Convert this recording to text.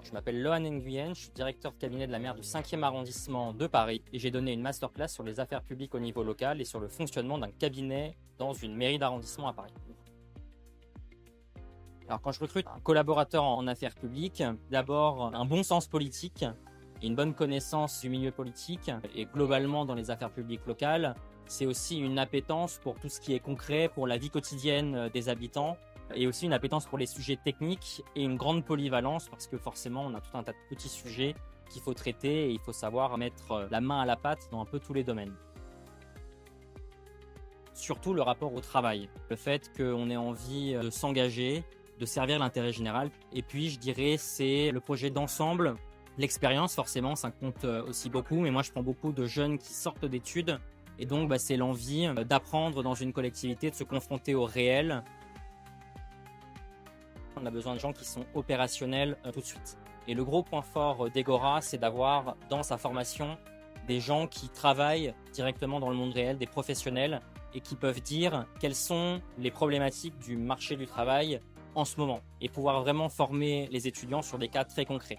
Je m'appelle Lohan Nguyen, je suis directeur de cabinet de la maire du 5e arrondissement de Paris et j'ai donné une masterclass sur les affaires publiques au niveau local et sur le fonctionnement d'un cabinet dans une mairie d'arrondissement à Paris. Alors quand je recrute un collaborateur en affaires publiques, d'abord un bon sens politique et une bonne connaissance du milieu politique et globalement dans les affaires publiques locales. C'est aussi une appétence pour tout ce qui est concret, pour la vie quotidienne des habitants et aussi une appétence pour les sujets techniques et une grande polyvalence parce que forcément on a tout un tas de petits sujets qu'il faut traiter et il faut savoir mettre la main à la pâte dans un peu tous les domaines. Surtout le rapport au travail, le fait qu'on ait envie de s'engager, de servir l'intérêt général. Et puis je dirais c'est le projet d'ensemble, l'expérience forcément ça compte aussi beaucoup, mais moi je prends beaucoup de jeunes qui sortent d'études et donc c'est l'envie d'apprendre dans une collectivité, de se confronter au réel. On a besoin de gens qui sont opérationnels tout de suite. Et le gros point fort d'Egora, c'est d'avoir dans sa formation des gens qui travaillent directement dans le monde réel, des professionnels, et qui peuvent dire quelles sont les problématiques du marché du travail en ce moment, et pouvoir vraiment former les étudiants sur des cas très concrets.